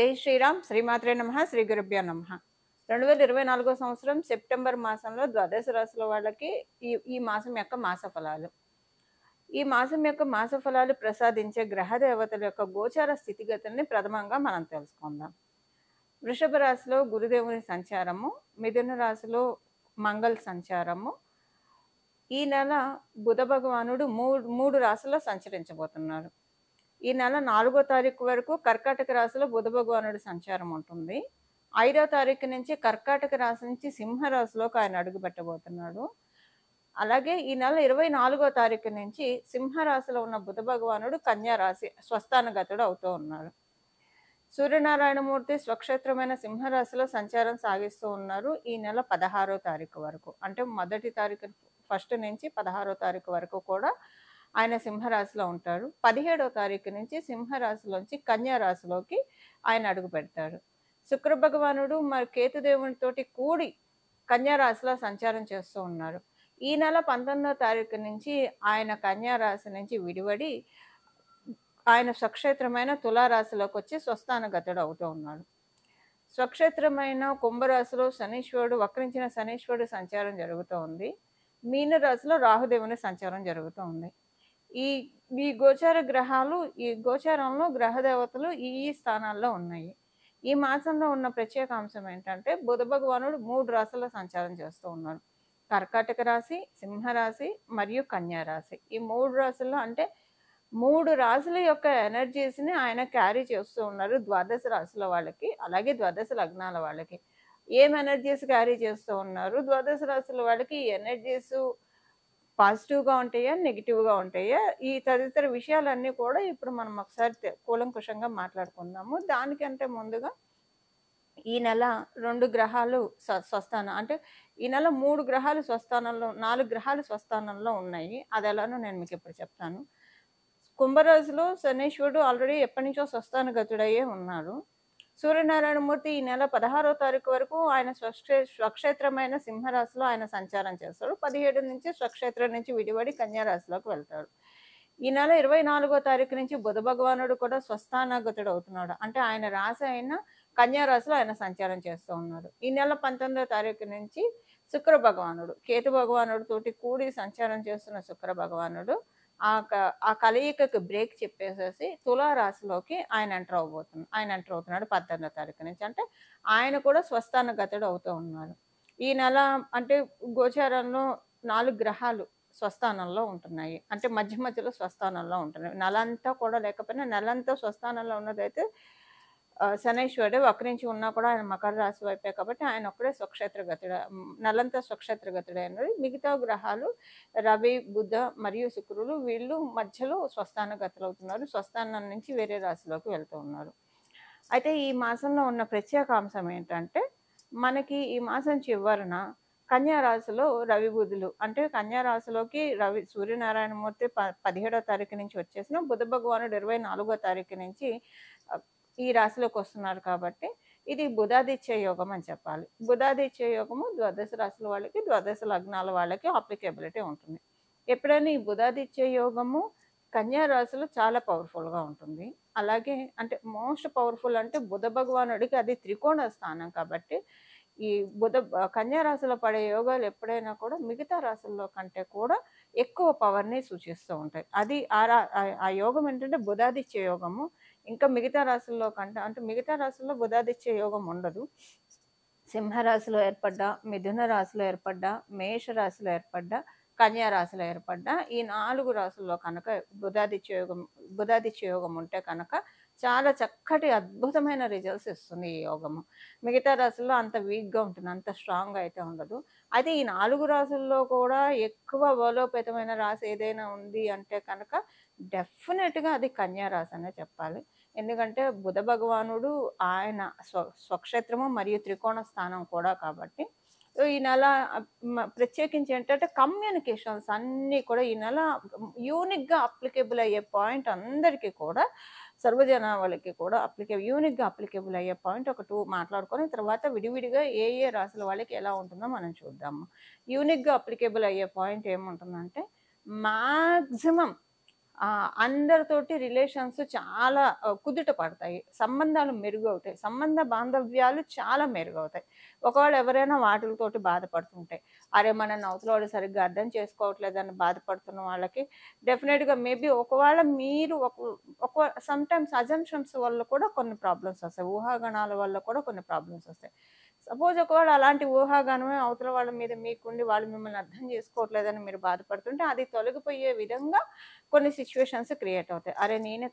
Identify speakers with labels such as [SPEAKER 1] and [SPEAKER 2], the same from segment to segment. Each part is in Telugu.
[SPEAKER 1] జై శ్రీరామ్ శ్రీమాత్రే నమః శ్రీ గురుభ్యో నమః 2024 సంవత్సరం సెప్టెంబర్ మాసంలో ద్వాదశ రాశుల వాళ్ళకి ఈ మాసం యొక్క మాస ఫలాలు. ఈ మాసం యొక్క మాస ఫలాలు ప్రసాదించే గ్రహ దేవతల యొక్క గోచార స్థితిగతుల్ని ప్రథమంగా మనం తెలుసుకుందాం. వృషభ రాశిలో గురుదేవుని సంచారము, మిథున రాశిలో మంగళ సంచారము. ఈ నెల బుధ భగవానుడు మూడు రాశుల్లో సంచరించబోతున్నారు. ఈ నెల 4వ తారీఖు వరకు కర్కాటక రాశిలో బుధ భగవానుడి సంచారం ఉంటుంది. 5వ తారీఖు నుంచి కర్కాటక రాశి నుంచి సింహ రాశిలోకి ఆయన అడుగుపెట్టబోతున్నాడు. అలాగే ఈ నెల 24వ తారీఖు నుంచి సింహ రాశిలో ఉన్న బుధ భగవానుడు కన్యా రాశి స్వస్థానగతుడు అవుతూ ఉన్నాడు. సూర్యనారాయణమూర్తి స్వక్షేత్రమైన సింహరాశిలో సంచారం సాగిస్తూ ఉన్నారు ఈ నెల 16వ తారీఖు వరకు. అంటే మొదటి తారీఖు ఫస్ట్ నుంచి 16వ తారీఖు వరకు కూడా ఆయన సింహరాశిలో ఉంటాడు. 17వ తారీఖు నుంచి సింహరాశిలోంచి కన్యా రాశిలోకి ఆయన అడుగు పెడతాడు. శుక్ర భగవానుడు మరి కేతుదేవునితోటి కూడి కన్యా రాశిలో సంచారం చేస్తూ ఉన్నారు. ఈ నెల 19వ తారీఖు నుంచి ఆయన కన్యా రాశి నుంచి విడివడి ఆయన స్వక్షేత్రమైన తులారాశిలోకి వచ్చి స్వస్థానగతుడు అవుతూ ఉన్నాడు. స్వక్షేత్రమైన కుంభరాశిలో శనీశ్వరుడు వక్రించిన శనీశ్వరుడు సంచారం జరుగుతూ ఉంది. మీన రాశిలో రాహుదేవుని సంచారం జరుగుతూ ఉంది. ఈ గోచార గ్రహాలు ఈ గోచారంలో గ్రహ దేవతలు ఈ స్థానాల్లో ఉన్నాయి. ఈ మాసంలో ఉన్న ప్రత్యేక అంశం ఏంటంటే బుధ భగవానుడు 3 రాశుల్లో సంచారం చేస్తూ ఉన్నారు. కర్కాటక రాశి, సింహరాశి మరియు కన్యా రాశి. ఈ 3 రాశుల్లో అంటే 3 రాశుల యొక్క ఎనర్జీస్ని ఆయన క్యారీ చేస్తూ ఉన్నారు ద్వాదశ రాశుల వాళ్ళకి, అలాగే ద్వాదశ లగ్నాల వాళ్ళకి. ఏం ఎనర్జీస్ క్యారీ చేస్తూ ఉన్నారు? ద్వాదశ రాశుల వాళ్ళకి ఈ ఎనర్జీస్ పాజిటివ్గా ఉంటాయా, నెగిటివ్గా ఉంటాయా, ఈ తదితర విషయాలన్నీ కూడా ఇప్పుడు మనం ఒకసారి కూలంకుషంగా మాట్లాడుకుందాము. దానికంటే ముందుగా ఈ నెల 2 గ్రహాలు స్వస్థానం అంటే ఈ నెల 3 గ్రహాలు స్వస్థానంలో 4 గ్రహాలు స్వస్థానంలో ఉన్నాయి. అది ఎలానో నేను మీకు ఇప్పుడు చెప్తాను. కుంభరాశిలో శనీశ్వరుడు ఆల్రెడీ ఎప్పటి నుంచో స్వస్థానగతుడయ్యే ఉన్నారు. సూర్యనారాయణమూర్తి ఈ నెల 16వ తారీఖు వరకు ఆయన స్వక్షేత్రమైన సింహరాశిలో ఆయన సంచారం చేస్తాడు. 17 నుంచి స్వక్షేత్రం నుంచి విడివడి కన్యా రాశిలోకి వెళ్తాడు. ఈ నెల 24వ తారీఖు నుంచి బుధ భగవానుడు కూడా స్వస్థానగతుడు అవుతున్నాడు. అంటే ఆయన రాశి అయిన కన్యా రాశిలో ఆయన సంచారం చేస్తూ ఉన్నాడు. ఈ నెల 19వ తారీఖు నుంచి శుక్ర భగవానుడు కేతు భగవానుడు తోటి కూడి సంచారం చేస్తున్న శుక్ర భగవానుడు ఆ కలయికకు బ్రేక్ చెప్పేసేసి తులారాశిలోకి ఆయన ఎంటర్ అవుతున్నాడు 18వ తారీఖు నుంచి. అంటే ఆయన కూడా స్వస్థానగతుడు అవుతూ ఉన్నారు. ఈ నెల అంటే గోచారంలో 4 గ్రహాలు స్వస్థానంలో ఉంటున్నాయి. అంటే మధ్య మధ్యలో స్వస్థానంలో ఉంటున్నాయి. నెలంతా కూడా లేకపోయినా నెలంతా స్వస్థానంలో ఉన్నదైతే శనైశ్వరుడు వక్రించి ఉన్నా కూడా ఆయన మకర రాశి వైపే కాబట్టి ఆయన ఒక్కడే స్వక్షేత్రగతుడు, నెలంతా స్వక్షేత్రగతుడైనది. మిగతా గ్రహాలు రవి, బుధ మరియు శుక్రులు వీళ్ళు మధ్యలో స్వస్థానగతులు అవుతున్నారు. స్వస్థానం నుంచి వేరే రాశిలోకి వెళ్తూ ఉన్నారు. అయితే ఈ మాసంలో ఉన్న ప్రత్యేక అంశం ఏంటంటే మనకి ఈ మాసం చివరన కన్యా రాశిలో రవి బుధులు అంటే కన్యా రాశిలోకి సూర్యనారాయణమూర్తి 17వ తారీఖు నుంచి వచ్చేసిన బుధ భగవానుడు 24వ తారీఖు నుంచి ఈ రాశిలోకి వస్తున్నారు కాబట్టి ఇది బుధాదిత్య యోగం అని చెప్పాలి. బుధాదిత్య యోగము ద్వాదశ రాశుల వాళ్ళకి, ద్వాదశ లగ్నాల వాళ్ళకి అప్లికేబిలిటీ ఉంటుంది. ఎప్పుడైనా ఈ బుధాదిత్య యోగము కన్యా రాశిలో చాలా పవర్ఫుల్గా ఉంటుంది. అలాగే అంటే మోస్ట్ పవర్ఫుల్ అంటే బుధ భగవానుడికి అది త్రికోణ స్థానం కాబట్టి ఈ కన్యా రాశిలో పడే యోగాలు ఎప్పుడైనా కూడా మిగతా రాశుల్లో కంటే కూడా ఎక్కువ పవర్ని సూచిస్తూ ఉంటాయి. అది ఆ యోగం ఏంటంటే బుధాదిత్య యోగము. ఇంకా మిగతా రాశుల్లో కంటే అంటే మిగతా రాశుల్లో బుధాదిత్య యోగం ఉండదు. సింహరాశిలో ఏర్పడ్డా, మిథున రాశిలో ఏర్పడ్డా, మేష రాశిలో ఏర్పడ్డా, కన్యా రాశిలో ఏర్పడ్డా ఈ 4 రాశుల్లో కనుక బుధాదిత్య యోగం ఉంటే కనుక చాలా చక్కటి అద్భుతమైన రిజల్ట్స్ ఇస్తుంది ఈ యోగము. మిగతా రాశుల్లో అంత వీక్గా ఉంటుంది, అంత స్ట్రాంగ్గా అయితే ఉండదు. అయితే ఈ 4 రాశుల్లో కూడా ఎక్కువ బలోపేతమైన రాశి ఏదైనా ఉంది అంటే కనుక డెఫినెట్గా అది కన్యా రాశి అనే చెప్పాలి. ఎందుకంటే బుధ భగవానుడు ఆయన స్వక్షేత్రము మరియు త్రికోణ స్థానం కూడా కాబట్టి ఈ నెల ప్రత్యేకించి ఏంటంటే కమ్యూనికేషన్స్ అన్నీ కూడా ఈ నెల యూనిక్గా అప్లికేబుల్ అయ్యే పాయింట్ అందరికీ కూడా సర్వజనావళికి కూడా యూనిక్గా అప్లికేబుల్ అయ్యే పాయింట్ ఒక 2 మాట్లాడుకొని తర్వాత విడివిడిగా ఏ రాశుల వాళ్ళకి ఎలా ఉంటుందో మనం చూద్దాము. యూనిక్గా అప్లికేబుల్ అయ్యే పాయింట్ ఏముంటుందంటే మ్యాక్సిమం అందరితోటి రిలేషన్స్ చాలా కుదుట పడతాయి. సంబంధాలు మెరుగవుతాయి. సంబంధ బాంధవ్యాలు చాలా మెరుగవుతాయి. ఒకవేళ ఎవరైనా వాటిలతోటి బాధపడుతుంటే, అరే! మనల్ని అవతలోడు సరిగ్గా అర్థం చేసుకోవట్లేదని బాధపడుతున్న వాళ్ళకి డెఫినిట్‌గా మేబీ ఒకవేళ మీరు సమ్‌టైమ్స్ అజంప్షన్స్ వల్ల కూడా కొన్ని ప్రాబ్లమ్స్ వస్తాయి. ఊహాగానాల వల్ల కూడా కొన్ని ప్రాబ్లమ్స్ వస్తాయి. సపోజ్ ఒకవేళ అలాంటి ఊహాగానమే అవతల వాళ్ళ మీద మీకుండి వాళ్ళు మిమ్మల్ని అర్థం చేసుకోవట్లేదని మీరు బాధపడుతుంటే, అది తొలగిపోయే విధంగా కొన్ని సిట్యుయేషన్స్ క్రియేట్ అవుతాయి. అరే! నేనే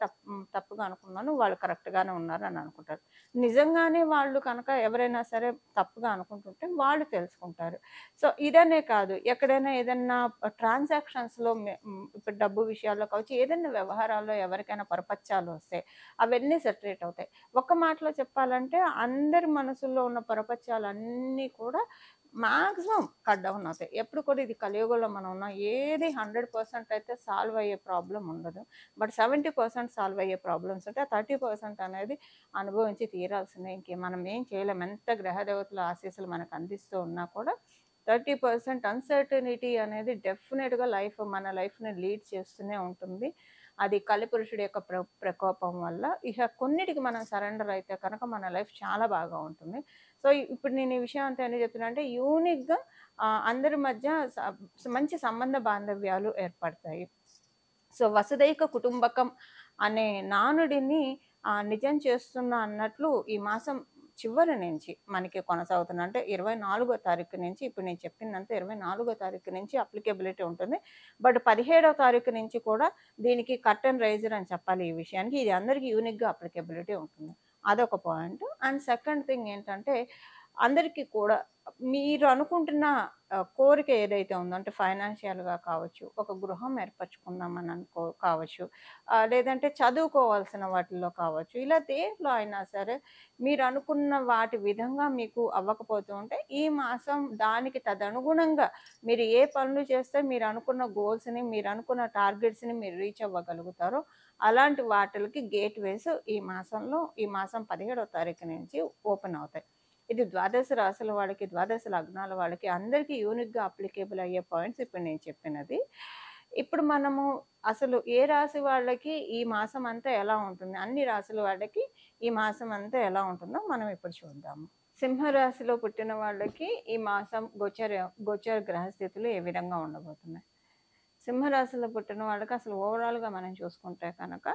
[SPEAKER 1] తప్పుగా అనుకున్నాను. వాళ్ళు కరెక్ట్‌గానే ఉన్నారు అని అనుకుంటారు. నిజంగానే వాళ్ళు కనుక ఎవరైనా సరే తప్పుగా అనుకుంటుంటే వాళ్ళు తెలుసుకుంటారు. సో, ఇదనే కాదు ఎక్కడైనా ఏదన్నా ట్రాన్సాక్షన్స్‌లో ఇప్పుడు డబ్బు విషయాల్లో కావచ్చు, ఏదైనా వ్యవహారాల్లో ఎవరికైనా పొరపచ్చాలు వస్తాయి. అవన్నీ సెటరేట్ అవుతాయి. ఒక్క మాటలో చెప్పాలంటే అందరి మనసుల్లో ఉన్న పొరపచ్చాలన్నీ కూడా మాక్సిమం కట్ డౌన్ అవుతాయి. ఎప్పుడు కూడా ఇది కలియుగంలో మనం ఉన్నాం. ఏది 100% అయితే సాల్వ్ అయ్యే ప్రాబ్లమ్ ఉండదు. బట్ 70% సాల్వ్ అయ్యే ప్రాబ్లమ్స్ ఉంటాయి. ఆ 30% అనేది అనుభవించి తీరాల్సిందే. మనం ఏం చేయలేం. ఎంత గ్రహదేవతల ఆశీస్సులు మనకు అందిస్తూ ఉన్నా కూడా 30% అన్‌సర్టెనిటీ అనేది డెఫినిట్‌గా మన లైఫ్‌ని లీడ్ చేస్తూనే ఉంటుంది. అది కలిపురుషుడి యొక్క ప్రకోపం వల్ల. ఇక కొన్నిటికి మనం సరెండర్ అయితే కనుక మన లైఫ్ చాలా బాగా ఉంటుంది. సో, ఇప్పుడు నేను ఈ విషయం అంతా ఎందుకు చెప్తున్నా అంటే యూనిక్‌గా అందరి మధ్య మంచి సంబంధ బాంధవ్యాలు ఏర్పడతాయి. సో, వసుదైక కుటుంబకం అనే నానుడిని నిజం చేస్తున్నా అన్నట్లు ఈ మాసం చివరి నుంచి మనకి కొనసాగుతుంది. అంటే 24వ తారీఖు నుంచి ఇప్పుడు నేను చెప్పిందంతా 24వ తారీఖు నుంచి అప్లికేబిలిటీ ఉంటుంది. బట్ 17వ తారీఖు నుంచి కూడా దీనికి కర్టెన్ రైజర్ అని చెప్పాలి ఈ విషయానికి. ఇది అందరికి యూనిక్‌గా అప్లికేబిలిటీ ఉంటుంది. అదొక పాయింట్. అండ్ సెకండ్ థింగ్ ఏంటంటే అందరికీ కూడా మీరు అనుకుంటున్న కోరిక ఏదైతే ఉందో అంటే ఫైనాన్షియల్‌గా కావచ్చు, ఒక గృహం ఏర్పరచుకుందామని కావచ్చు, లేదంటే చదువుకోవాల్సిన వాటిల్లో కావచ్చు, ఇలా దేంట్లో అయినా సరే మీరు అనుకున్న వాటి విధంగా మీకు అవ్వకపోతూ ఉంటే, ఈ మాసం దానికి తదనుగుణంగా మీరు ఏ పనులు చేస్తే మీరు అనుకున్న గోల్స్‌ని, మీరు అనుకున్న టార్గెట్స్‌ని మీరు రీచ్ అవ్వగలుగుతారో, అలాంటి వాటిలకి గేట్‌వేస్ ఈ మాసం 17వ తారీఖు నుంచి ఓపెన్ అవుతాయి. ఇది ద్వాదశ రాశుల వాళ్ళకి, ద్వాదశ లగ్నాల వాళ్ళకి అందరికీ యూనిక్‌గా అప్లికేబుల్ అయ్యే పాయింట్స్ ఇప్పుడు నేను చెప్పినది. ఇప్పుడు మనము అసలు ఏ రాశి వాళ్ళకి ఈ మాసం అంతా ఎలా ఉంటుంది? అన్ని రాశుల వాళ్ళకి ఈ మాసం అంతా ఎలా ఉంటుందో మనం ఇప్పుడు చూద్దాము. సింహరాశిలో పుట్టిన వాళ్ళకి ఈ మాసం గోచర గ్రహస్థితులు ఏ విధంగా ఉండబోతున్నాయి? సింహరాశిలో పుట్టిన వాళ్ళకి అసలు ఓవరాల్‌గా మనం చూసుకుంటే కనుక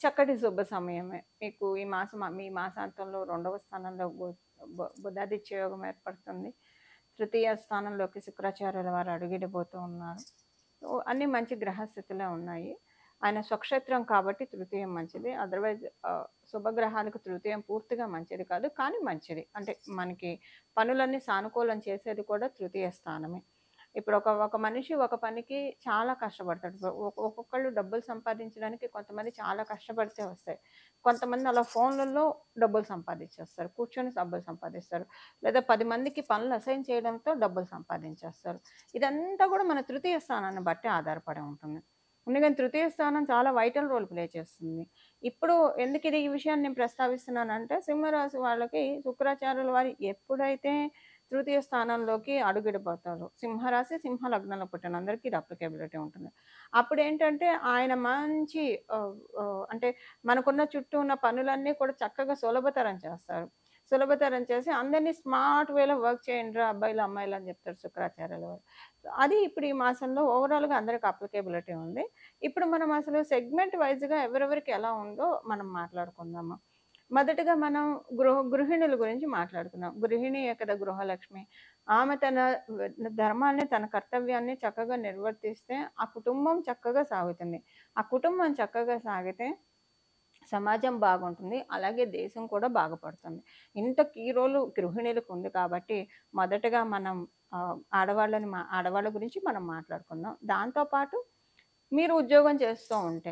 [SPEAKER 1] చక్కటి శుభ సమయమే. మీకు మీ మాసాంతంలో 2వ స్థానంలో బుధాదిత్య యోగం ఏర్పడుతుంది. తృతీయ స్థానంలోకి శుక్రాచార్యుల వారు అడుగిడబోతూ ఉన్నారు. సో, అన్నీ మంచి గ్రహస్థితిలో ఉన్నాయి. ఆయన స్వక్షేత్రం కాబట్టి తృతీయం మంచిది. అదర్‌వైజ్ శుభగ్రహాలకు తృతీయం పూర్తిగా మంచిది కాదు. కానీ మంచిది. అంటే మనకి పనులన్నీ సానుకూలం చేసేది కూడా తృతీయ స్థానమే. ఇప్పుడు ఒక మనిషి ఒక పనికి చాలా కష్టపడతాడు. ఒక్కొక్కళ్ళు డబ్బులు సంపాదించడానికి కొంతమంది చాలా కష్టపడితే వస్తాయి. కొంతమంది అలా ఫోన్‌లలో డబ్బులు సంపాదించేస్తారు. కూర్చొని డబ్బులు సంపాదిస్తారు. లేదా 10 మందికి పనులు అసైన్ చేయడంతో డబ్బులు సంపాదించేస్తారు. ఇదంతా కూడా మన తృతీయ స్థానాన్ని బట్టి ఆధారపడి ఉంటుంది. అందుకని తృతీయ స్థానం చాలా వైటల్ రోల్ ప్లే చేస్తుంది. ఇప్పుడు ఎందుకు ఈ విషయాన్ని నేను ప్రస్తావిస్తున్నానంటే సింహరాశి వాళ్ళకి శుక్రాచార్యుల వారు ఎప్పుడైతే తృతీయ స్థానంలోకి అడుగిడబోతారు. సింహరాశి, సింహ లగ్నంలో పుట్టిన అందరికీ ఇది అప్లికేబిలిటీ ఉంటుంది. అప్పుడేంటంటే ఆయన మంచి అంటే మనకున్న చుట్టూ ఉన్న పనులన్నీ కూడా చక్కగా సులభతరం చేస్తారు. సులభతరం చేసి అందరిని స్మార్ట్ వేలో వర్క్ చేయండిరా అబ్బాయిలు, అమ్మాయిలు అని చెప్తారు శుక్రాచార్యుల వారు. అది ఇప్పుడు ఈ మాసంలో ఓవరాల్‌గా అందరికి అప్లికేబిలిటీ ఉంది. ఇప్పుడు మనం అసలు సెగ్మెంట్ వైస్‌గా ఎవరెవరికి ఎలా ఉందో మనం మాట్లాడుకుందాము. మొదటగా మనం గృహిణుల గురించి మాట్లాడుకుందాం. గృహిణి కదా గృహలక్ష్మి. ఆమె తన ధర్మాన్ని, తన కర్తవ్యాన్ని చక్కగా నిర్వర్తిస్తే ఆ కుటుంబం చక్కగా సాగుతుంది. ఆ కుటుంబం చక్కగా సాగితే సమాజం బాగుంటుంది. అలాగే దేశం కూడా బాగుపడుతుంది. ఇంత కీ రోలు గృహిణులకు ఉంది కాబట్టి మొదటగా మనం ఆడవాళ్ళ గురించి మనం మాట్లాడుకుందాం. దాంతో పాటు మీరు ఉద్యోగం చేస్తూ ఉంటే,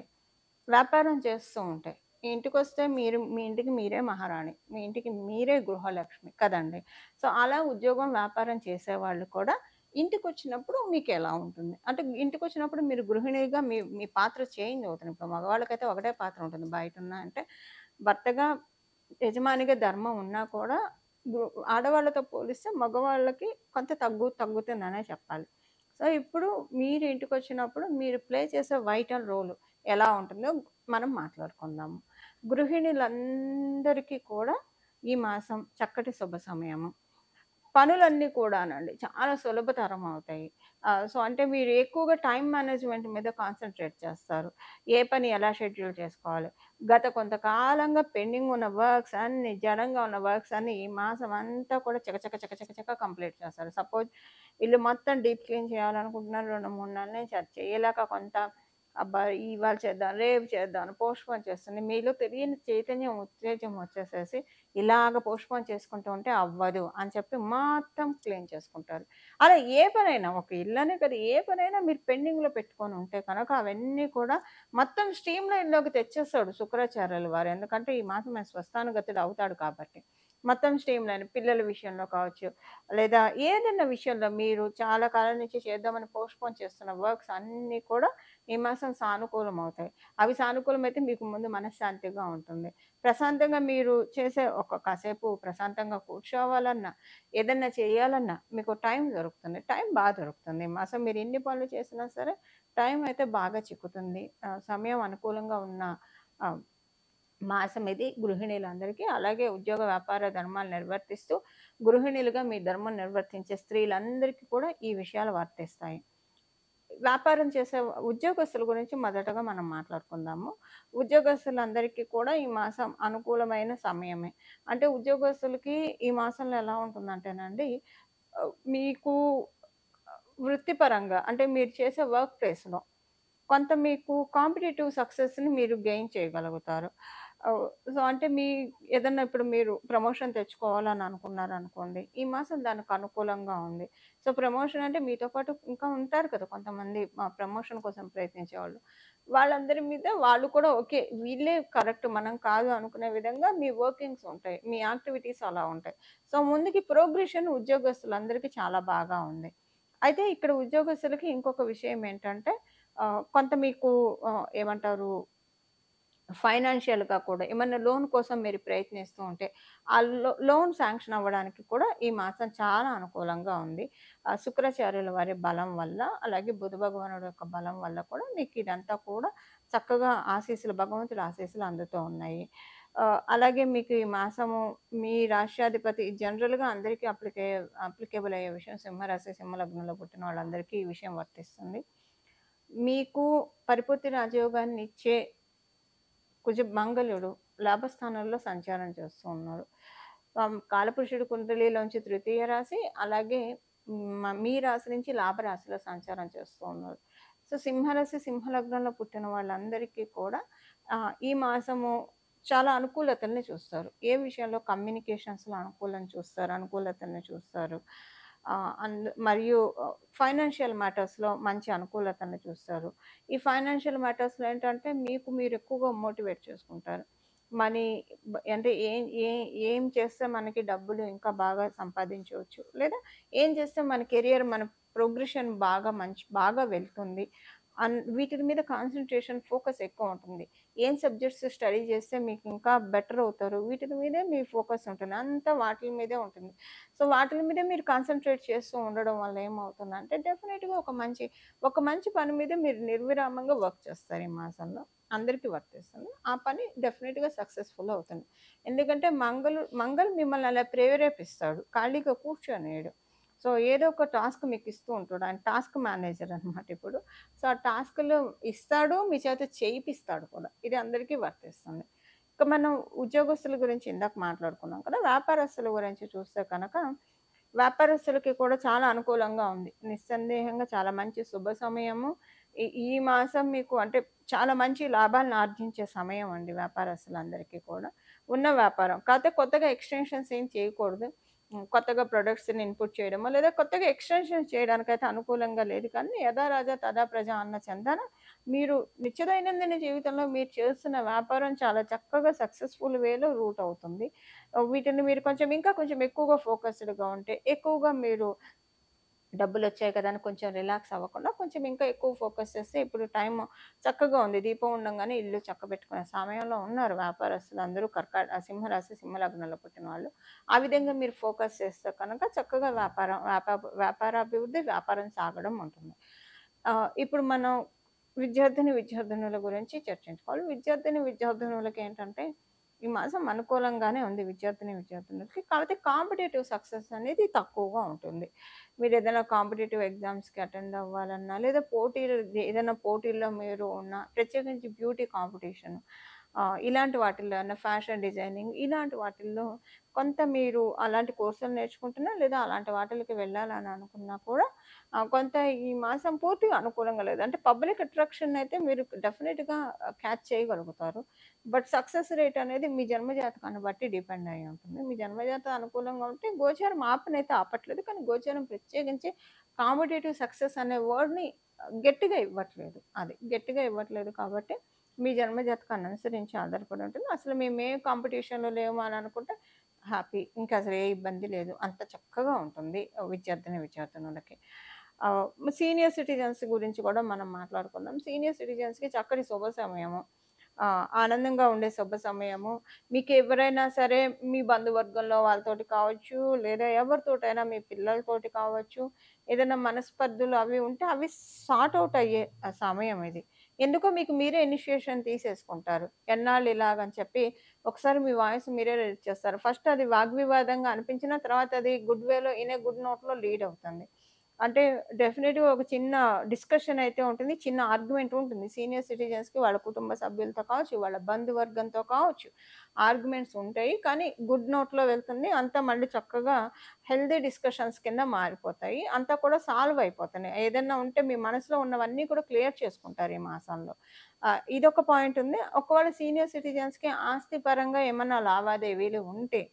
[SPEAKER 1] వ్యాపారం చేస్తూ ఉంటే, మీ ఇంటికొస్తే మీ ఇంటికి మీరే మహారాణి. మీ ఇంటికి మీరే గృహలక్ష్మి కదండీ! సో, అలా ఉద్యోగం, వ్యాపారం చేసేవాళ్ళు కూడా ఇంటికొచ్చినప్పుడు మీకెలా ఉంటుంది? అంటే ఇంటికొచ్చినప్పుడు మీరు గృహిణిగా మీ పాత్ర చేంజ్ అవుతుంది. ఇప్పుడు మగవాళ్ళకైతే ఒకటే పాత్ర ఉంటుంది. బయటున్న అంటే భర్తగా, యజమానిగా ధర్మం ఉన్నా కూడా గు ఆడవాళ్ళతో పోలిస్తే మగవాళ్ళకి కొంత తగ్గుతుందనే చెప్పాలి. సో, ఇప్పుడు మీరు ఇంటికొచ్చినప్పుడు మీరు ప్లే చేసే వైటల్ రోలు ఎలా ఉంటుందో మనం మాట్లాడుకుందాము. గృహిణులందరికీ కూడా ఈ మాసం చక్కటి శుభ సమయము. పనులన్నీ కూడానండి చాలా సులభతరం అవుతాయి. సో, అంటే మీరు ఎక్కువగా టైమ్ మేనేజ్‌మెంట్ మీద కాన్సంట్రేట్ చేస్తారు. ఏ పని ఎలా షెడ్యూల్ చేసుకోవాలి. గత కొంతకాలంగా పెండింగ్ ఉన్న వర్క్స్ అన్నీ, జడంగా ఉన్న వర్క్స్ అన్నీ ఈ మాసం అంతా కూడా చక కంప్లీట్ చేస్తారు. సపోజ్ ఇల్లు మొత్తం డీప్ క్లీన్ చేయాలనుకుంటున్నారు. 2, 3 నెలల నుంచి అది చేయలేక కొంత అబ్బా! ఇవాళ చేద్దాం, రేపు చేద్దాం అని పోస్ట్‌పోన్ చేస్తుంది. మీలో తెలియని చైతన్యం, ఉత్తేజం వచ్చేసేసి ఇలాగ పోస్ట్‌పోన్ చేసుకుంటూ ఉంటే అవ్వదు అని చెప్పి మొత్తం క్లీన్ చేసుకుంటారు. అలా ఏ పనైనా ఒక ఇల్లనే కాదు ఏ పనైనా మీరు పెండింగ్‌లో పెట్టుకొని ఉంటే కనుక అవన్నీ కూడా మొత్తం స్ట్రీమ్ లైన్‌లోకి తెచ్చేస్తాడు శుక్రాచార్యుల వారు. ఎందుకంటే ఈ మాసం ఆయన స్వస్థానగతుడు అవుతాడు కాబట్టి. మొత్తం స్ట్రీమ్ లైన్ పిల్లల విషయంలో కావచ్చు, లేదా ఏదైనా విషయంలో మీరు చాలా కాలం నుంచి చేద్దామని పోస్ట్‌పోన్ చేస్తున్న వర్క్స్ అన్నీ కూడా ఈ మాసం సానుకూలమవుతాయి. అవి సానుకూలమైతే మీకు ముందు మనశ్శాంతిగా ఉంటుంది. ప్రశాంతంగా మీరు చేసే కాసేపు ప్రశాంతంగా కూర్చోవాలన్నా, ఏదన్నా చేయాలన్నా మీకు టైం దొరుకుతుంది. టైం దొరుకుతుంది. ఈ మాసం మీరు ఎన్ని పనులు చేసినా సరే టైం అయితే బాగా చిక్కుతుంది. సమయం అనుకూలంగా ఉన్న ఆహ్, మాసం ఇది గృహిణీలందరికీ. అలాగే ఉద్యోగ, వ్యాపార ధర్మాలు నిర్వర్తిస్తూ గృహిణులుగా మీ ధర్మం నిర్వర్తించే స్త్రీలందరికీ కూడా ఈ విషయాలు వర్తిస్తాయి. వ్యాపారం చేసే ఉద్యోగస్తుల గురించి మొదటగా మనం మాట్లాడుకుందాము. ఉద్యోగస్తులందరికీ కూడా ఈ మాసం అనుకూలమైన సమయమే. అంటే ఉద్యోగస్తులకి ఈ మాసంలో ఎలా ఉంటుందంటేనండి, మీకు వృత్తిపరంగా అంటే మీరు చేసే వర్క్ ప్లేస్‌లో కొంత మీకు కాంపిటీటివ్ సక్సెస్‌ని మీరు గెయిన్ చేయగలుగుతారు. ఆహ్, సో, అంటే ఏదన్నా ఇప్పుడు మీరు ప్రమోషన్ తెచ్చుకోవాలని అనుకున్నారనుకోండి, ఈ మాసం దానికి అనుకూలంగా ఉంది. సో, ప్రమోషన్ అంటే మీతో పాటు ఇంకా ఉంటారు కదా! కొంతమంది ప్రమోషన్ కోసం ప్రయత్నించేవాళ్ళు. వాళ్ళందరి మీద వాళ్ళు కూడా ఓకే. వీళ్ళే కరెక్ట్ మనం కాదు అనుకునే విధంగా మీ వర్కింగ్స్ ఉంటాయి. మీ యాక్టివిటీస్ అలా ఉంటాయి. సో, ముందుకి ప్రోగ్రెషన్ ఉద్యోగస్తులందరికీ చాలా బాగా ఉంది. అయితే ఇక్కడ ఉద్యోగస్తులకి ఇంకొక విషయం ఏంటంటే కొంత మీకు ఏమంటారు ఫైనాన్షియల్‌గా కూడా ఏమన్నా లోన్ కోసం మీరు ప్రయత్నిస్తూ ఉంటే, ఆ లోన్ శాంక్షన్ అవ్వడానికి కూడా ఈ మాసం చాలా అనుకూలంగా ఉంది. శుక్రాచార్యుల వారి బలం వల్ల, అలాగే బుధ భగవానుడి యొక్క బలం వల్ల కూడా మీకు ఇదంతా కూడా చక్కగా భగవంతుడి ఆశీస్సులు అందుతూ ఉన్నాయి. అలాగే మీకు ఈ మాసము మీ రాశ్యాధిపతి జనరల్‌గా అందరికీ అప్లికేబుల్ అయ్యే విషయం సింహరాశి, సింహలగ్నంలో పుట్టిన వాళ్ళందరికీ ఈ విషయం వర్తిస్తుంది. మీకు పరిపూర్తి రాజయోగాన్నిచ్చే మంగళుడు లాభస్థానంలో సంచారం చేస్తూ ఉన్నాడు. కాలపురుషుడు కుండలిలోంచి తృతీయ రాశి, అలాగే మీ రాశి నుంచి లాభరాశిలో సంచారం చేస్తూ ఉన్నాడు. సో, సింహరాశి, సింహలగ్నంలో పుట్టిన వాళ్ళందరికీ కూడా ఈ మాసము చాలా అనుకూలతల్ని చూస్తారు. ఏ విషయంలో కమ్యూనికేషన్స్‌లో అనుకూలతల్ని చూస్తారు. మరియు ఫైనాన్షియల్ మ్యాటర్స్‌లో మంచి అనుకూలతను చూస్తారు. ఈ ఫైనాన్షియల్ మ్యాటర్స్‌లో ఏంటంటే మీకు మీరు ఎక్కువగా మోటివేట్ చేసుకుంటారు. మనీ అంటే ఏం చేస్తే మనకి డబ్బులు ఇంకా బాగా సంపాదించవచ్చు. లేదా ఏం చేస్తే మన కెరియర్ మన ప్రోగ్రెషన్ బాగా వెళ్తుంది. వీటిల మీద కాన్సంట్రేషన్ ఫోకస్ ఎక్కువ ఉంటుంది. ఏం సబ్జెక్ట్స్ స్టడీ చేస్తే మీకు ఇంకా బెటర్ అవుతారు. వీటిల మీదే మీ ఫోకస్ ఉంటుంది. అంతా వాటిల మీదే ఉంటుంది. సో, వాటిల మీదే మీరు కాన్సంట్రేట్ చేస్తూ ఉండడం వల్ల ఏమవుతుందంటే డెఫినిట్‌గా ఒక మంచి పని మీద మీరు నిర్విరామంగా వర్క్ చేస్తారు ఈ మాసంలో. అందరికీ వర్తిస్తుంది. ఆ పని డెఫినిట్‌గా సక్సెస్‌ఫుల్ అవుతుంది. ఎందుకంటే మంగళ్ మిమ్మల్ని అలా ప్రేరేపిస్తాడు. ఖాళీగా కూర్చోనియడు. సో, ఏదో ఒక టాస్క్ మీకు ఇస్తూ ఉంటాడు. ఆయన టాస్క్ మేనేజర్ అనమాట ఇప్పుడు. సో, ఆ టాస్క్‌లు ఇస్తాడు, మీ చేత చేయిపిస్తాడు కూడా. ఇది అందరికీ వర్తిస్తుంది. ఇక మనం ఉద్యోగస్తుల గురించి ఇందాక మాట్లాడుకున్నాం కదా! వ్యాపారస్తుల గురించి చూస్తే కనుక, వ్యాపారస్తులకి కూడా చాలా అనుకూలంగా ఉంది. నిస్సందేహంగా చాలా మంచి శుభ సమయము. ఈ ఈ మాసం మీకు అంటే చాలా మంచి లాభాలను ఆర్జించే సమయం అండి వ్యాపారస్తులందరికీ కూడా. ఉన్న వ్యాపారం. కాపోతే కొత్తగా ఎక్స్‌టెన్షన్స్ ఏం చేయకూడదు. కొత్తగా ప్రొడక్ట్స్‌ని ఇన్‌పుట్ చేయడమో, లేదా కొత్తగా ఎక్స్‌టెన్షన్స్ చేయడానికైతే అనుకూలంగా లేదు కానీ, యథా రాజా తథా ప్రజ అన్న చందాన మీరు నిత్య దైనందిన జీవితంలో మీరు చేస్తున్న వ్యాపారం చాలా చక్కగా సక్సెస్‌ఫుల్ వేలో రూట్ అవుతుంది. వీటిని మీరు ఇంకా కొంచెం ఎక్కువగా ఫోకస్డ్‌గా ఉంటే, ఎక్కువగా మీరు డబ్బులొచ్చాయి కదా! అని కొంచెం రిలాక్స్ అవ్వకుండా, కొంచెం ఇంకా ఎక్కువ ఫోకస్ చేస్తే ఇప్పుడు టైము చక్కగా ఉంది. దీపం ఉండంగానే ఇల్లు చక్కబెట్టుకునే సమయంలో ఉన్నారు వ్యాపారస్తులందరూ సింహరాశి, సింహలగ్నంలో పుట్టిన వాళ్ళు. ఆ విధంగా మీరు ఫోకస్ చేస్తే కనుక చక్కగా వ్యాపారాభివృద్ధి, వ్యాపారం సాగడం ఉంటుంది. ఇప్పుడు మనం విద్యార్థినుల గురించి చర్చించుకోవాలి. విద్యార్థినులకేంటంటే, ఈ మాసం అనుకూలంగానే ఉంది విద్యార్థినులకి. కాపోతే కాంపిటీటివ్ సక్సెస్ అనేది తక్కువగా ఉంటుంది. మీరేదైనా కాంపిటీటివ్ ఎగ్జామ్స్‌కి అటెండ్ అవ్వాలన్నా, లేదా ఏదైనా పోటీల్లో మీరు ఉన్న ప్రత్యేకించి బ్యూటీ కాంపిటీషన్ ఇలాంటి వాటిల్లో అన్నా ఫ్యాషన్ డిజైనింగ్ ఇలాంటి వాటిల్లో కొంత మీరు అలాంటి కోర్సులు నేర్చుకుంటున్నా, లేదా అలాంటి వాటిలకి వెళ్ళాలని అనుకున్నా కూడా కొంత ఈ మాసం పూర్తిగా అనుకూలంగా లేదు. అంటే పబ్లిక్ అట్రాక్షన్ అయితే మీరు డెఫినిట్‌గా క్యాచ్ చేయగలుగుతారు. బట్ సక్సెస్ రేట్ అనేది మీ జన్మజాతకాన్ని బట్టి డిపెండ్ అయ్యి ఉంటుంది. మీ జన్మజాతం అనుకూలంగా ఉంటే గోచారం ఆపనైతే ఆపట్లేదు. కానీ గోచారం ప్రత్యేకించి కాంపిటీటివ్ సక్సెస్ అనే వర్డ్‌ని గట్టిగా ఇవ్వట్లేదు. అది గట్టిగా ఇవ్వట్లేదు కాబట్టి మీ జన్మజాతకాన్ని అనుసరించి ఆధారపడి ఉంటుంది. అసలు మేమే కాంపిటీషన్‌లో లేము అని అనుకుంటే హ్యాపీ. ఇంకా అసలు ఏ ఇబ్బంది లేదు. అంత చక్కగా ఉంటుంది విద్యార్థినులకి. ఆహ్, సీనియర్ సిటిజన్స్ గురించి కూడా మనం మాట్లాడుకుందాం. సీనియర్ సిటిజన్స్‌కి చక్కటి శుభ సమయము. ఆనందంగా ఉండే శుభ సమయము. మీకెవరైనా సరే మీ బంధువర్గంలో వాళ్ళతోటి కావచ్చు, లేదా ఎవరితోటైనా మీ పిల్లలతోటి కావచ్చు, ఏదైనా మనస్పర్ధలు అవి ఉంటే అవి సార్ట్ ఔట్ అయ్యే సమయం ఇది. ఎందుకో మీకు మీరే ఇనిషియేషన్ తీసేసుకుంటారు. ఎన్నాళ్ళు ఇలాగని చెప్పి ఒకసారి మీ వాయిస్ మీరే రైజ్ చేస్తారు. ఫస్ట్ అది వాగ్వివాదంగా అనిపించిన తర్వాత అది గుడ్ వేలో ఇన్ ఏ గుడ్ నోట్‌లో లీడ్ అవుతుంది. అంటే డెఫినిట్‌గా ఒక చిన్న డిస్కషన్ అయితే ఉంటుంది. చిన్న ఆర్గ్యుమెంట్ ఉంటుంది. సీనియర్ సిటిజన్స్‌కి వాళ్ళ కుటుంబ సభ్యులతో కావచ్చు, వాళ్ళ బంధువర్గంతో కావచ్చు, ఆర్గ్యుమెంట్స్ ఉంటాయి. కానీ గుడ్ నోట్‌లో వెళ్తుంది. అంతా మళ్ళీ చక్కగా హెల్తీ డిస్కషన్స్ కింద మారిపోతాయి. అంతా కూడా సాల్వ్ అయిపోతున్నాయి. ఏదన్నా ఉంటే మీ మనసులో ఉన్నవన్నీ కూడా క్లియర్ చేసుకుంటారు ఈ మాసంలో. ఇదొక పాయింట్ ఉంది. ఒకవేళ సీనియర్ సిటిజన్స్‌కి ఆస్తి పరంగా ఏమన్నా లావాదేవీలు ఉంటే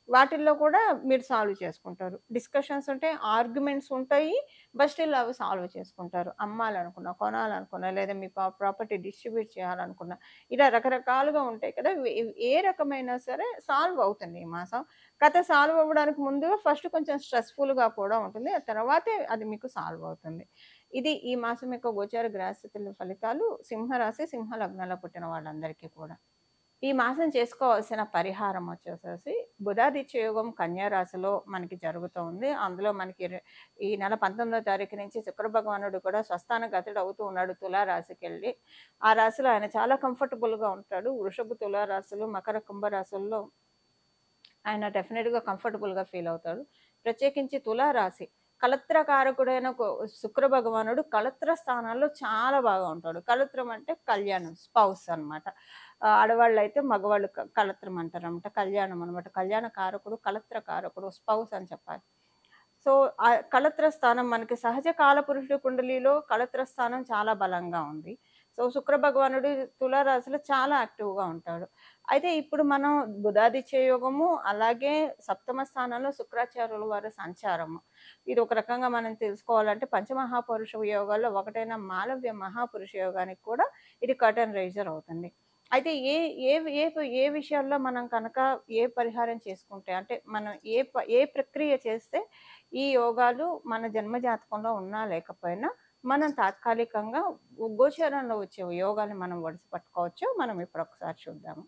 [SPEAKER 1] వాటిల్లో కూడా మీరు సాల్వ్ చేసుకుంటారు. డిస్కషన్స్ ఉంటాయి, ఆర్గ్యుమెంట్స్ ఉంటాయి. బట్ స్టిల్ అవి సాల్వ్ చేసుకుంటారు. అమ్మాలనుకున్నా, కొనాలనుకున్నా, లేదా మీ ప్రాపర్టీ డిస్ట్రిబ్యూట్ చేయాలనుకున్నా, ఇలా రకరకాలుగా ఉంటాయి కదా! ఏ రకమైనా సరే సాల్వ్ అవుతుంది ఈ మాసం. కథ సాల్వ్ అవ్వడానికి ముందుగా ఫస్ట్ కొంచెం స్ట్రెస్‌ఫుల్‌గా కూడా ఉంటుంది. ఆ తర్వాతే అది మీకు సాల్వ్ అవుతుంది. ఇది ఈ మాసం యొక్క గోచార గ్రహస్థితుల ఫలితాలు సింహరాశి, సింహ లగ్నంలో పుట్టిన వాళ్ళందరికీ కూడా. ఈ మాసం చేసుకోవాల్సిన పరిహారం వచ్చేసేసి బుధాదిత్య యోగం కన్యా రాశిలో మనకి జరుగుతూ ఉంది. అందులో మనకి ఈ నెల 19వ తారీఖు నుంచి శుక్ర భగవానుడు కూడా స్వస్థాన గతుడు అవుతూ ఉన్నాడు తులా రాశికెళ్ళి. ఆ రాశిలో ఆయన చాలా కంఫర్టబుల్‌గా ఉంటాడు. వృషభ, తులా రాశులు, మకర, కుంభ రాశుల్లో ఆయన డెఫినిట్‌గా కంఫర్టబుల్‌గా ఫీల్ అవుతాడు. ప్రత్యేకించి తులా రాశి కళత్రకారకుడైన శుక్ర భగవానుడు కళత్ర స్థానాల్లో చాలా బాగా ఉంటాడు. కళత్రం అంటే కళ్యాణం, స్పౌస్ అన్నమాట. ఆడవాళ్ళైతే మగవాళ్ళు కళత్రం అంటారన్నమాట. కళ్యాణం అన్నమాట. కళ్యాణ కారకుడు, కళత్ర కారకుడు, స్పౌస్ అని చెప్పాలి. సో, కళత్ర స్థానం మనకి సహజ కాలపురుషుడి కుండలిలో కళత్ర స్థానం చాలా బలంగా ఉంది. సో, శుక్ర భగవానుడు తులారాశిలో చాలా యాక్టివ్‌గా ఉంటాడు. అయితే ఇప్పుడు మనం బుధాదిత్య యోగము, అలాగే సప్తమ స్థానంలో శుక్రాచార్యుల వారి సంచారము. ఇది ఒక రకంగా మనం తెలుసుకోవాలంటే పంచమహాపురుష యోగాల్లో ఒకటైన మాలవ్య మహాపురుష యోగానికి కూడా ఇది కర్టెన్ రైజర్ అవుతుంది. అయితే ఏ ఏ ఏ ఏ విషయాల్లో మనం కనుక ఏ పరిహారం చేసుకుంటే అంటే మనం ఏ ప్రక్రియ చేస్తే ఈ యోగాలు మన జన్మ జాతకంలో ఉన్నా లేకపోయినా మనం తాత్కాలికంగా గోచరంలో వచ్చే యోగాన్ని మనం ఒడిసి పట్టుకోవచ్చు. మనం ఇప్పుడు ఒకసారి చూద్దాము.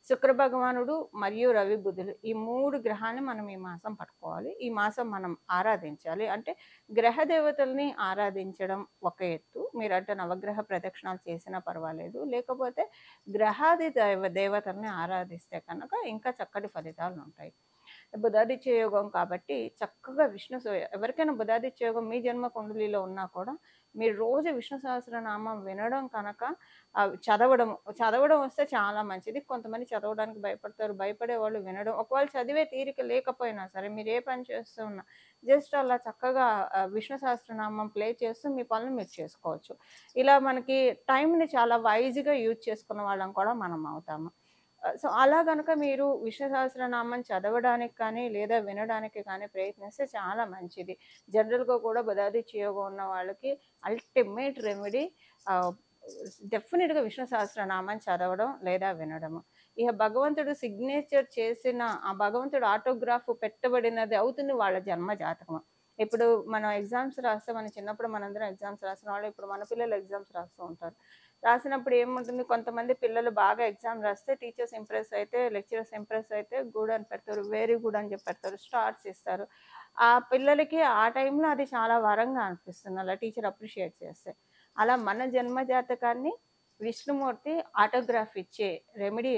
[SPEAKER 1] శుక్ర భగవానుడు మరియు రవి బుధులు ఈ 3 గ్రహాన్ని మనం ఈ మాసం పట్టుకోవాలి. ఈ మాసం మనం ఆరాధించాలి. అంటే గ్రహ దేవతల్ని ఆరాధించడం ఒక ఎత్తు. మీరంటే నవగ్రహ ప్రదక్షిణాలు చేసినా పర్వాలేదు. లేకపోతే గ్రహాది దేవతల్ని ఆరాధిస్తే కనుక ఇంకా చక్కటి ఫలితాలుంటాయి. బుధాదిత్య యోగం కాబట్టి చక్కగా ఎవరికైనా బుధాదిత్య యోగం మీ జన్మ కుండలిలో ఉన్నా కూడా మీరు రోజు విష్ణు సహస్రనామం వినడం కనుక చదవడం వస్తే చాలా మంచిది. కొంతమంది చదవడానికి భయపడతారు. భయపడే వాళ్ళు వినడం. ఒకవేళ చదివే తీరిక లేకపోయినా సరే మీరు ఏ పని చేస్తూ ఉన్నా జస్ట్ అలా చక్కగా విష్ణు సహస్రనామం ప్లే చేస్తూ మీ పనులు మీరు చేసుకోవచ్చు. ఇలా మనకి టైంని చాలా వైజ్‌గా యూజ్ చేసుకున్న వాళ్ళం కూడా మనం అవుతాము. సో, అలా గనక మీరు విష్ణు సహస్రనామం చదవడానికి కానీ, లేదా వినడానికి కానీ ప్రయత్నిస్తే చాలా మంచిది. జనరల్‌గా కూడా బుధాదిత్య యోగం ఉన్న వాళ్ళకి అల్టిమేట్ రెమెడీ ఆహ్, డెఫినిట్‌గా విష్ణు సహస్రనామం చదవడం లేదా వినడము. ఇక భగవంతుడు సిగ్నేచర్ చేసిన ఆ భగవంతుడు ఆటోగ్రాఫ్ పెట్టబడినది అవుతుంది వాళ్ళ జన్మ జాతకం. ఇప్పుడు మనం ఎగ్జామ్స్ రాస్తే మన చిన్నప్పుడు మనందరం ఎగ్జామ్స్ రాసిన వాళ్ళు ఇప్పుడు మన పిల్లలు ఎగ్జామ్స్ రాస్తూ ఉంటారు. రాసినప్పుడు ఏముంటుంది కొంతమంది పిల్లలు బాగా ఎగ్జామ్ రాస్తే టీచర్స్ ఇంప్రెస్ అయితే, లెక్చరర్స్ ఇంప్రెస్ అయితే గుడ్ అని పెడతారు. వెరీ గుడ్ అని చెప్పి పెడతారు. స్టార్స్ ఇస్తారు. ఆ పిల్లలకి ఆ టైంలో అది చాలా వరంగా అనిపిస్తుంది. అలా టీచర్ అప్రిషియేట్ చేస్తే. అలా మన జన్మ జాతకాన్ని విష్ణుమూర్తి ఆటోగ్రాఫ్ ఇచ్చే రెమెడీ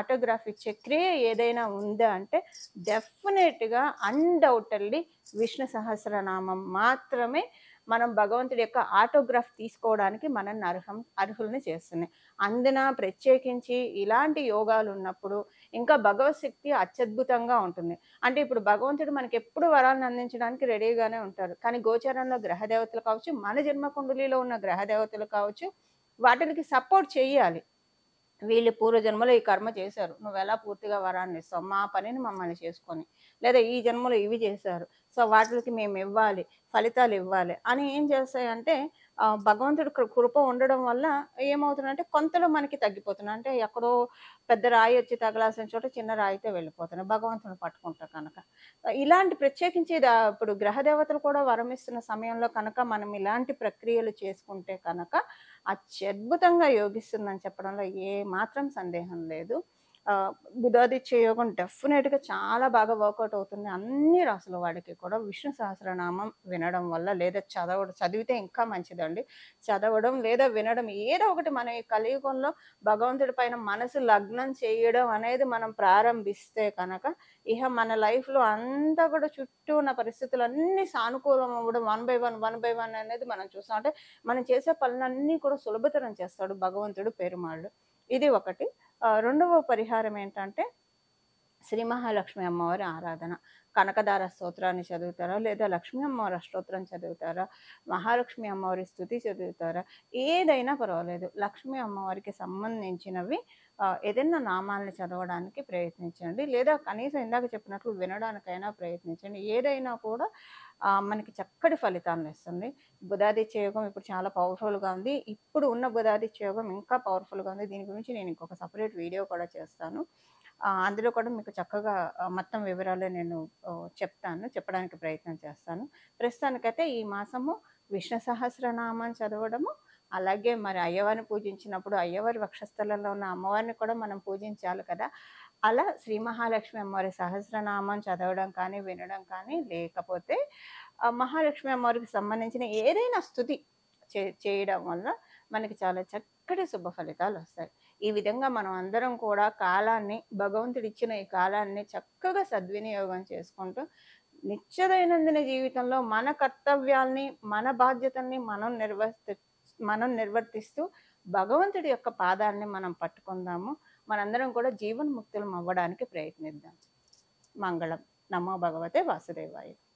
[SPEAKER 1] ఆటోగ్రాఫ్ ఇచ్చే క్రియ ఏదైనా ఉందా అంటే డెఫినెట్గా అన్డౌటెడ్లీ విష్ణు సహస్రనామం మాత్రమే మనం భగవంతుడి యొక్క ఆటోగ్రాఫ్ తీసుకోవడానికి మనల్ని అర్హుల్ని చేస్తున్నాయి. అందున ప్రత్యేకించి ఇలాంటి యోగాలు ఉన్నప్పుడు ఇంకా భగవత్ శక్తి అత్యద్భుతంగా ఉంటుంది. అంటే ఇప్పుడు భగవంతుడు మనకి ఎప్పుడు వరాలను అందించడానికి రెడీగానే ఉంటారు. కానీ గోచరంలో గ్రహ దేవతలు కావచ్చు, మన జన్మ కుండలిలో ఉన్న గ్రహ దేవతలు కావచ్చు, వాటికి సపోర్ట్ చేయాలి. వీళ్ళు పూర్వజన్మలో ఈ కర్మ చేశారు, నువ్వెలా పూర్తిగా వరాన్ని ఇస్తావు, మా పనిని మమ్మల్ని చేసుకొని, లేదా ఈ జన్మలో ఇవి చేశారు, సో వాటికి మేము ఇవ్వాలి, ఫలితాలు ఇవ్వాలి అని ఏం చేస్తాయంటే భగవంతుడి కృప ఉండడం వల్ల ఏమవుతుందంటే కొంతలో మనకి తగ్గిపోతుంది. అంటే ఎక్కడో పెద్ద రాయి వచ్చి తగలాల్సిన చోట చిన్న రాయితో వెళ్ళిపోతున్నాయి భగవంతుని పట్టుకుంటా కనుక. ఇలాంటి ప్రత్యేకించి ఇప్పుడు గ్రహ దేవతలు కూడా వరమిస్తున్న సమయంలో కనుక మనం ఇలాంటి ప్రక్రియలు చేసుకుంటే కనుక అత్యద్భుతంగా యోగిస్తుందని చెప్పడంలో ఏ మాత్రం సందేహం లేదు. బుధాదిత్య యోగం డెఫినెట్గా చాలా బాగా వర్కౌట్ అవుతుంది అన్ని రాసుల వాడికి కూడా. విష్ణు సహస్రనామం వినడం వల్ల, లేదా చదివితే ఇంకా మంచిదండి. చదవడం లేదా వినడం ఏదో ఒకటి మన ఈ కలియుగంలో భగవంతుడి పైన మనసు లగ్నం చేయడం అనేది మనం ప్రారంభిస్తే కనుక ఇహ మన లైఫ్లో అంతా కూడా చుట్టూ ఉన్న పరిస్థితులన్నీ సానుకూలం అవ్వడం వన్ బై వన్ అనేది మనం చూస్తాం. అంటే మనం చేసే పనులన్నీ కూడా సులభతరం చేస్తాడు భగవంతుడు పెరుమాళ్ళు. ఇది ఒకటి. రెండవ పరిహారం ఏంటంటే శ్రీ మహాలక్ష్మి అమ్మవారి ఆరాధన. కనకదార స్తోత్రాన్ని చదువుతారా, లేదా లక్ష్మీ అమ్మవారి అష్టోత్తరం చదువుతారా, మహాలక్ష్మి అమ్మవారి స్తుతి చదువుతారా, ఏదైనా పర్వాలేదు. లక్ష్మీ అమ్మవారికి సంబంధించినవి ఏదైనా నామాల్ని చదవడానికి ప్రయత్నించండి, లేదా కనీసం ఇందాక చెప్పినట్లు వినడానికైనా ప్రయత్నించండి. ఏదైనా కూడా మనకి చక్కటి ఫలితాలను ఇస్తుంది. బుధాదిత్య యోగం ఇప్పుడు చాలా పవర్ఫుల్గా ఉంది. ఇప్పుడు ఉన్న బుధాదిత్య యోగం ఇంకా పవర్ఫుల్గా ఉంది. దీని గురించి నేను ఇంకొక సపరేట్ వీడియో కూడా చేస్తాను. అందులో కూడా మీకు చక్కగా మొత్తం వివరాలు నేను చెప్పడానికి ప్రయత్నం చేస్తాను. ప్రస్తుతానికైతే ఈ మాసము విష్ణు సహస్రనామం చదవడము, అలాగే మరి అయ్యవారిని పూజించినప్పుడు అయ్యవారి వక్షస్థలంలో ఉన్న అమ్మవారిని కూడా మనం పూజించాలి కదా. అలా శ్రీ మహాలక్ష్మి అమ్మవారి సహస్రనామం చదవడం కానీ, వినడం కానీ, లేకపోతే మహాలక్ష్మి అమ్మవారికి సంబంధించిన ఏదైనా స్తుతి చేయడం వల్ల మనకి చాలా చక్కటి శుభ ఫలితాలు వస్తాయి. ఈ విధంగా మనం అందరం కూడా భగవంతుడు ఇచ్చిన ఈ కాలాన్ని చక్కగా సద్వినియోగం చేసుకుంటూ నిత్య జీవితంలో మన కర్తవ్యాల్ని, మన బాధ్యతల్ని మనం నిర్వర్తిస్తూ భగవంతుడి యొక్క పాదాలని మనం పట్టుకుందాము. మనందరం కూడా జీవన్ముక్తులం అవ్వడానికి ప్రయత్నిద్దాం. మంగళం. నమో భగవతే వాసుదేవాయ.